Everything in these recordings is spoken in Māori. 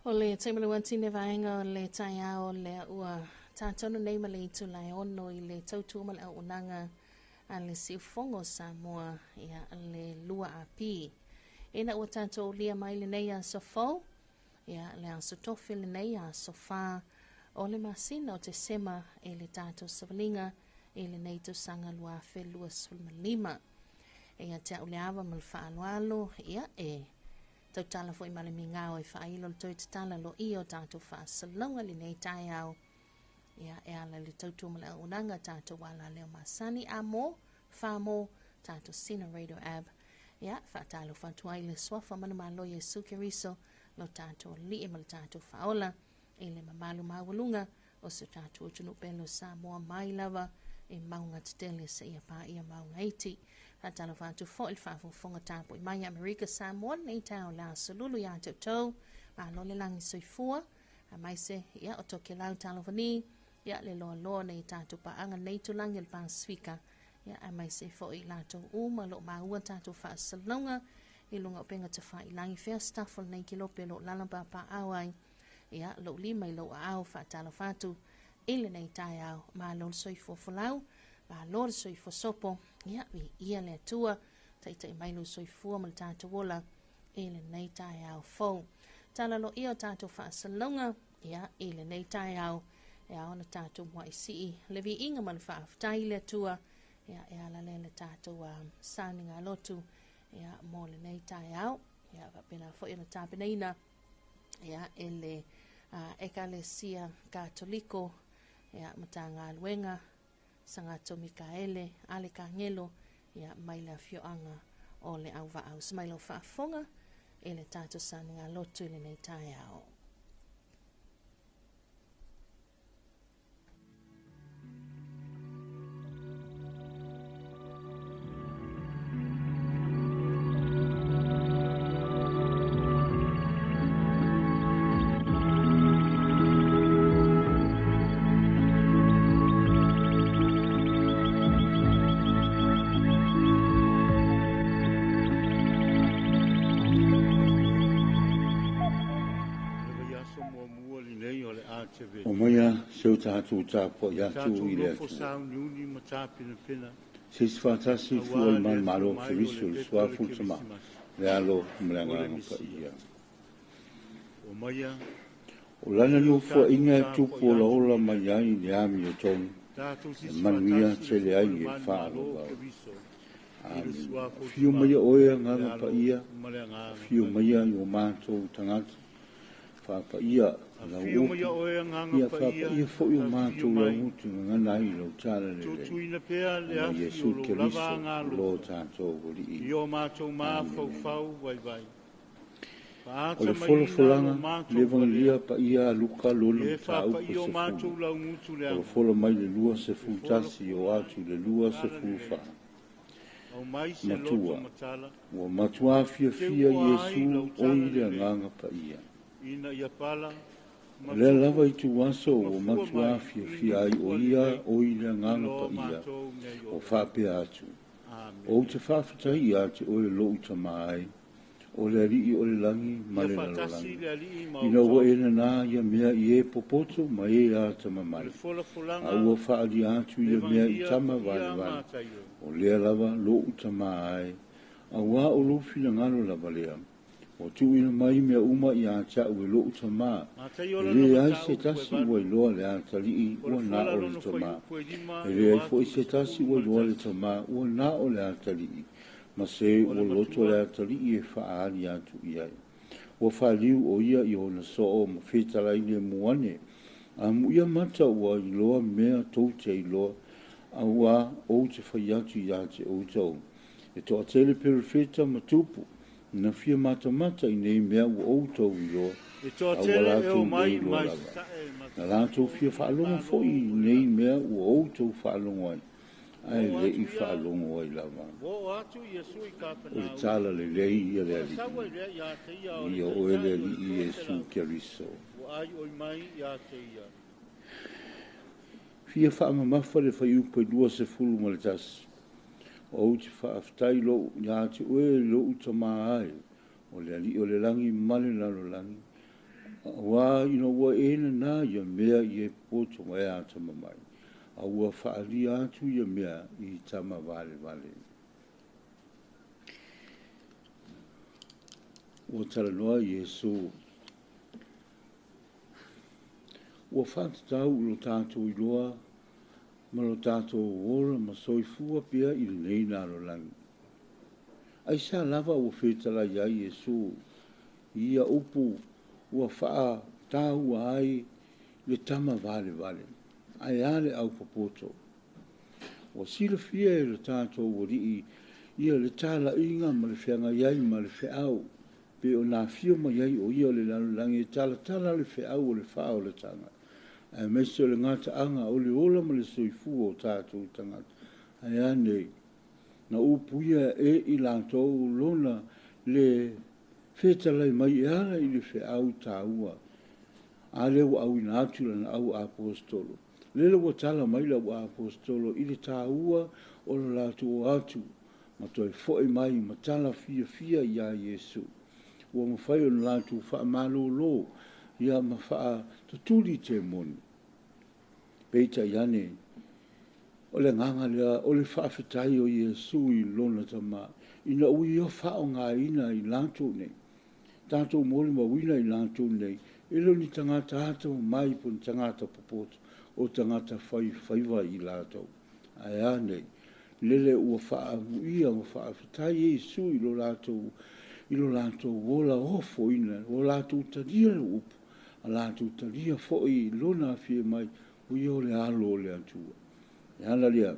O le taimala wanti ne vaenga o le taia o le ua tātono nei ma le itu lai ono i le tautua ma le au unanga a le siufongo Samoa ia le lua api. Ina ua tātou lia mai le nei a sofo, ia le a sotofi le nei a sofa o le masina o te sema e le tātou savalinga e le nei tu sanga lua fe lua sulma lima. Ia te au le awa mal whaalualo ia tau tala fo i male mi ngao e whailo le toi te tala lo i o tātou whaasalonga li nei tai au. Ia ala le tautua male au unanga tātou wala leo masani a mo, wha mo, tātou sina radio ab. Ia whaatalo whatuai le swafa mana malo Yesu Keriso lo tātou li e male tātou whaola e le mamalu mawalunga o se tātou tunu pelo Samoa mai lava e maunga tetele sa ia pā ia maunga iti. Hatalo whātu fo il whāfu whonga tāpo i mai Amerika Samoa nei tau la solulu ia tau tau ma lo le langi soifua a mai se ia o toke lau talo vani ia le loa loa nei tātu paanga nei tu langi le Pasifika ia a mai se fo i lātou uma lo maua tātu whaasalonga i lunga o penga te wha i langi whea staffel nei ki lope lo lalamba pa awai ia lo lima i lo au whaatalo whātu ile nei tai au ma lo soifua fulau ma lor soifua sopo ia ia le atua tai mailu soifua mal tātou wola ile nei tai au fau tala lo ia tātou whaasalonga ia ile nei tai au ia ona tātou mua isi le vi inga mal whaaftai le atua ia ala le tātou sāninga lotu ia mo le nei tai au ia wapena fo ina tāpeneina ia ele ekalesia katoliko ia matanga alwenga Sangato Mikaele, Ale Kangelo, ia maila fioanga o le au au smailo whaafonga, e le tātou sāninga lotu le nei tai au. O maya seu tātou tāpo ia tū i lea tū. Seis whātasi fua i man maro Keriso le swafu tama le alo mleanga pa ia. O lana no fua inga e tupo la ola mai ai le ami o tonu. E manuia te le ai e whaalo wau. Amen. Fiu maya oea ngana pa ia. Fiu maya i o mātou tangata. Whapa ia. Ia whapa ia fo i o mātou la utu ngana i lo tāla le le. Yesu Keriso lo tātou wali i. O le folanga le vangia pa ia luka lolo tāu po se fu. O le fola mai le lua se fu tasi o atu le lua se fu wha. Matua. O matua fia Yesu o i le nganga pa ia. Le lava i tu waso o matua fia ai o ia o i le nganga pa ia. O whape atu. O te whawhatai atu o le lo uta mai. O le rii o le langi ma le langi. Ina ua ena nā ia mea i e popoto ma e a tama mai. A ua whaali atu ia mea i tama vale vale. O lea lava lo utama ai. A ua o lo fina ngalo lava lea. O tu ina mai mea uma i a tia ue lo utama. Le ai se tasi ua i loa le a tali i ua na o le tama. Le ai fo i se tasi ua i loa le tama ua na o le a tali i. Ma se o loto le atali i e whaari atu i ai. O whaaliu o ia i o na soo ma whetala i le muane. A mu ia mata ua i loa mea tau te i loa. A ua o te whai atu i ate o tau. E to a tele perifeta ma tupu. Na fia mata i nei mea ua o tau i loa. A ua lato i loa lava. Na lato fia whaalonga fo i nei mea ua o tau whaalonga ai. Ai le i whaalongo ai lava. O le tala le lei ia le ali. Ia o ele ali i Yesu Keriso. Fia whaamamafa le whai upa i lua se fulu ma le tasi. O uti whaaftai lo ia te oe lo uta maa ai. O le ali o le langi male lalo langi. Wa ina wa ena na ia mea i e poto mai a tama mai. A ua whaali atu ia mea i tama vale vale. Ua tala noa Yesu. Ua whatatau ulo tātou i loa, ma lo tātou ora ma soifua pia i nei nā lo langi. Ai sa lava ua whetala iai Yesu, ia upu ua whaa tāu ai le tama vale vale. Ai ale au papoto. Ua sila fia e le tātou wari ia le tāla inga ma le whianga iai ma le whiau. Pe o nā fio ma iai o ia le lalulangi e tala le whiau o le whaa o le tanga. Ai meso le ngata anga o le ola ma le soifu o tātou tangata. Ai ane na upuia e i lantou lona le whetalai mai e ala i le whiau tāua. A leo au ina atu lana au apostolo. Lele wa tala mai la wa apostolo i le tāua o le latu o atu. Ma toi foe mai ma tala fia fia ia Yesu. Ua mawhai o na latu wha malo lo ia ma wha tutuli te moni. Peita iane o le nganga lea o le wha whitai o Yesu i lona tama. Ina ui o wha o ngā ina i latu nei. Tātou moli ma wina i latu nei. Ilo ni tangata ata mai po ni tangata popoto o tangata whaiva i lātou. Ai ane, lele ua wha ia o wha whitai Yesu i lo lātou wola ofo ina, o lātou taria le upu, a lātou taria fo i lona fie mai o i o le alo le atua. E ana lea,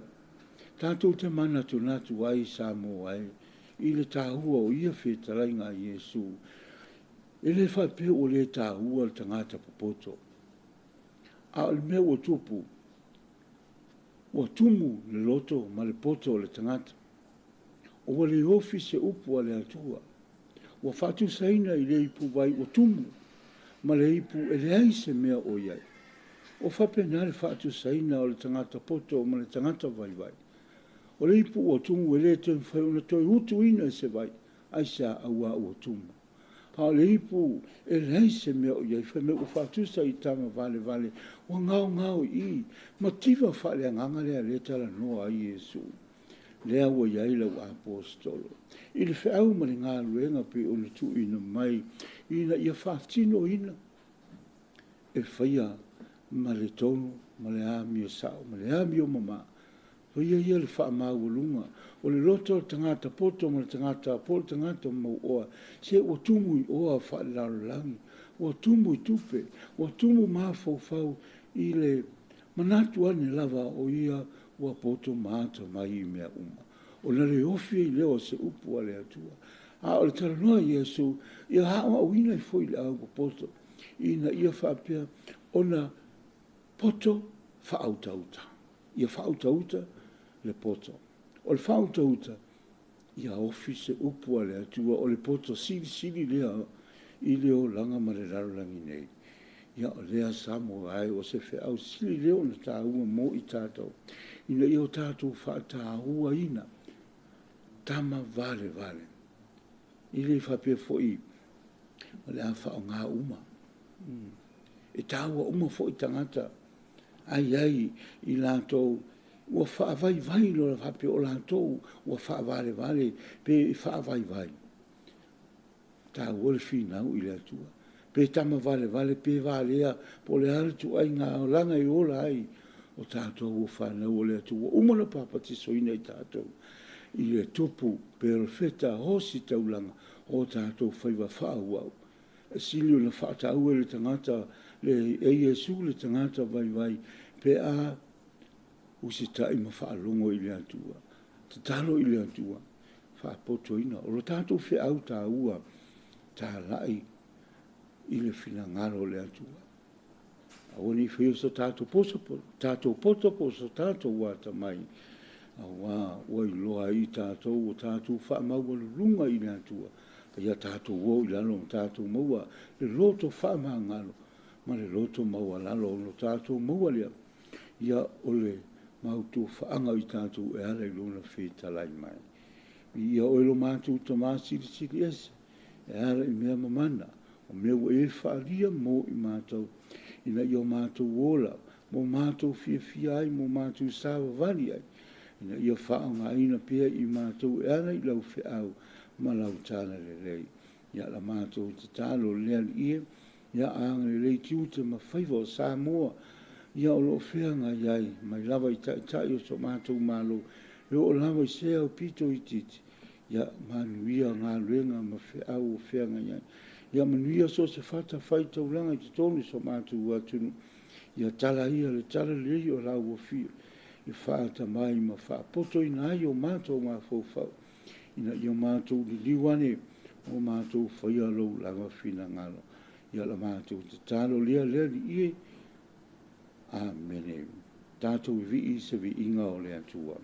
tātou te mana tu natu ai sa mo ai, i le tāhua o ia whetarai ngā Yesu, ele fa pe o le ta ua le tangata popoto. A le mea o tupu, o tumu le loto ma le poto o le tangata. O le ofi se upu a le atua. O fatu saina i le ipu vai o tumu, ma le ipu e le aise mea o iai. O fape na le fatu saina o le tangata poto ma le tangata vai vai. O le ipu o tumu e le te mwhai una toi utu ina e se vai, aisa aua o tumu. Pa le ipu e lei se mea o iai, whai me o whatusa i tama vale vale, o ngao i, ma tiva whale a nganga lea le tala noa ai Yesu. Lea o iai lau apostolo. I le whiau ma le ngā luenga pe o le tu ina mai, ina ia whatino ina. E whaia ma le tonu, ma le ami o sao, ma le ami o mama. Ia le wha maulunga. O le loto tangata poto ma le tangata polo tangata mau oa. Se o tumu i oa wha langi. O tumu i tupe. O tumu maa fau i le manatu ane lava o ia o poto maata mai i mea uma. O na le ofi i leo se upu a le atua. A o le taranoa Yesu, ia hawa wina i foi le au poto. Ina ia wha apea o na poto wha autauta. Ia wha autauta le poto. O le whautauta, ia ofise upu a le atua, o le poto sili lea i leo langa ma le rarolangi nei. Ia o lea samo ai o se whea au sili leo na tāua mo i tātou. Ina i o tātou wha tāua ina. Tama vale. I le whapea fo i, o le a wha o ngā uma. E tāua uma fo i tangata. Ai i lātou ua whaavai lo la whape o lātou, ua whaavale, pe i whaavai. Tā ua le whinau i le atua. Pe tama vale, pe valea, po le haritu ai ngā langa i ola ai, o tātou ua whanau o le atua. Umana papati soina i tātou. I le tupu, pe o feta hosi taulanga, o tātou whaiva whaauau. Silio na whaatau e le tangata, le Yesu le tangata vai, pe a usita i ma whaalongo i le atua. Te talo i le atua. Whaapoto ina. O lo tātou whi au tā ua. Tā lai i le whina ngaro le atua. A wani whio so tātou posapo. Tātou potapo so tātou wata mai. A wā i loa i tātou o tātou whaamaua lunga i le atua. Pa ia tātou wō i lalo tātou maua. Le loto whaamaa ngalo. Ma le loto maua lalo. Lo tātou maua lea. Ia ole mautu whaanga i tātou e ala i lona whetalai mai. Ia oilo mātou ta mā siri ese, e ala i mea mamana, o me ua e whaalia mo I mātou, ina I o mātou ola, mo mātou fia ai, mo mātou sāwa vali ai, ina I o whao ngā ina pia I mātou e ana I lau whiau, ma lau tāna le lei. Ia la mātou te tālo lea li ia, ia anga le lei tiu te mawhaiva o Samoa, ia o loo whea ngā iai, mai lava I tai o so mātou mālo, e o lava I sea o pito I titi, ia manuia ngā luenga ma whiau o whea ngā iai. Ia manuia so se whata whai taulanga I te tonu so mātou atunu, ia tala ia le tala lei o lau o whio, I whaata mai ma whaapoto I nai o mātou ngā fōwhau, ina I o mātou li liwane o mātou whaia lou langa whina ngalo, ia la mātou te tālo lea lea li ie, Amen. Tātou vi I se vi inga o lea tua.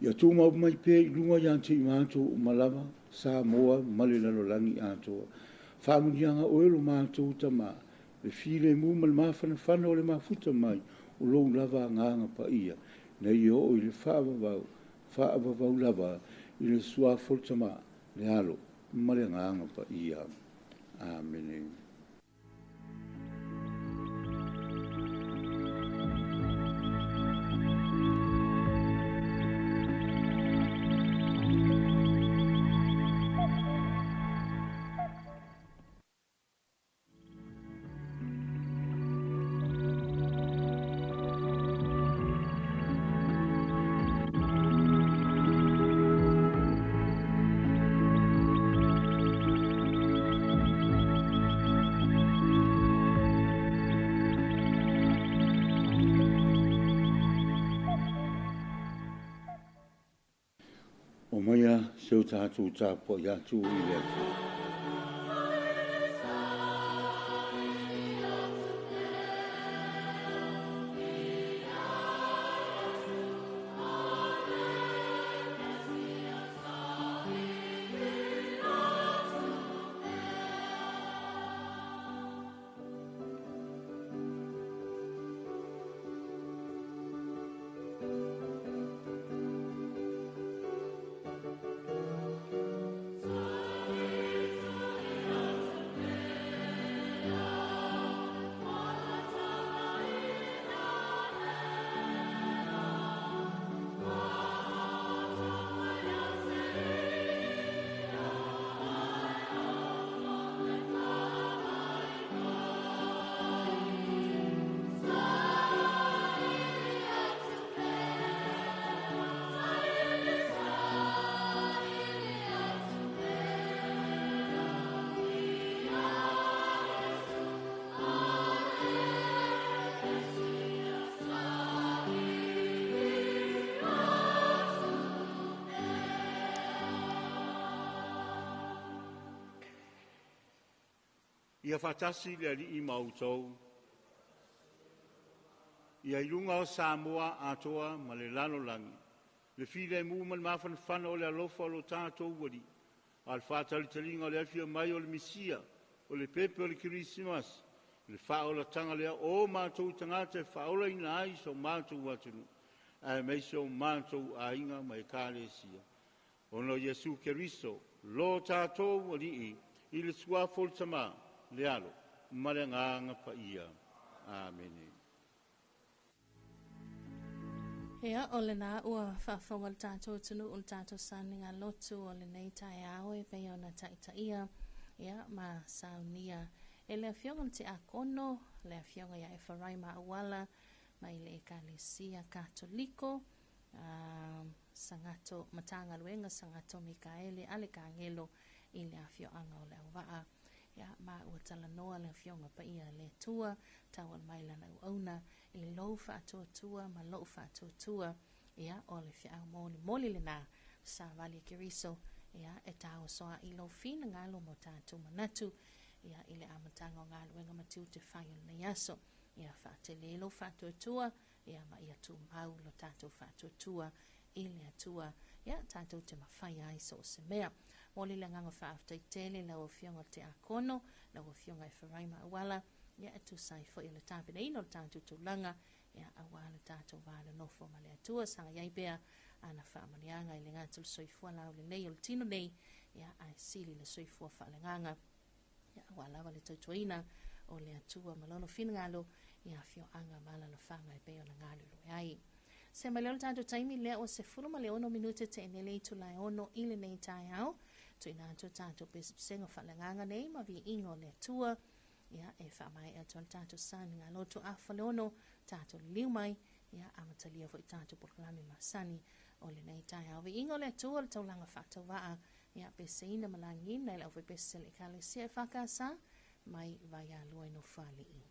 Ia tū mau mai pē I lunga ia te I mātou o malama, Samoa, male lalo langi ātoa. Whāmunianga o elo mātou ta mā, le while mū mal māwhana whana o le mafuta mai, o lou lava ngānga pa ia. Nei o I le whaavavau lava, I le sua folta mā, le alo, male ngānga pa ia. Amen. O maia seu tātou tāpo I atu I le atu. Ia fatasi le ali I mautou. Ia ilunga o Samoa atoa ma le lalo langi. Le file mu mal mafan fan o le alofa o lo tātou wadi. Al fatali talinga o le alfia mai o le misia, o le pepe o le Kirisimas. Le whaola tanga lea o mātou tangata e whaola ina ai so mātou watunu. Ai mei so mātou a inga mai kāre sia. Ono Yesu Keriso, lo tātou wadi I le sua foltama le alo, mare nganga pa ia. Amen. Ia, o le nā ua whaafonga le tātou tunu o le tātou sāninga lotu o le nei tai aoe pe o na taita ia. Ia, ma saunia. E le fionga te a kono, le fionga ia e wharai ma awala, mai le ekalesia katoliko, sangato matanga luenga, sangato Mikaele, ale ka ngelo I le a fionga o le awaa. Ia, ma ua tala noa le fionga pa ia le tua, tawal mai lana uauna, I lou whaatua tua, ma lou whaatua tua, ia, o le whiau moli le nā, sa vali Keriso, ia, e tau soa I lou fina ngalo mo tātou manatu, ia, I le amatanga o ngā luenga matiu te whai o nei aso, ia, whaate le lou whaatua tua, ia, ma ia tu mau lo tātou whaatua tua, I le atua, ia, tātou te mawhai ai so se mea. Moli le nganga whaaftai tele, lau o fionga te a kono, lau o fionga e wharaima awala, ia, e tu sai fo I le tāpina ino le tātou tūlanga, ia, awala tātou wāla nofo ma le atua, sanga iai bea, ana whaamanianga I le ngātul soifua lau le nei o le tino nei, ia, ai sili le soifua whaalenganga, ia, awala wale tautuina, o le atua malono finangalo, ia, fio anga mala la whanga e bea o le ngālu lue ai. Se mai leo tātou taimi lea o se fulu ma le ono minute te enele I tu lai ono I le nei tai au, tu ina tātou pesenga whalanganga nei, ma vi ingo le tua, ia, e whamai e tual tātou sani ngā lotu a whaleono, tātou liu mai, ia, amatalia fo I tātou porkalami masani, o le nei tai au. Vi ingo le tua, le taulanga whātau waa, ia, peseina malangin, nei lau fai pesele kale se e whakasa, mai vai a lua no whali I.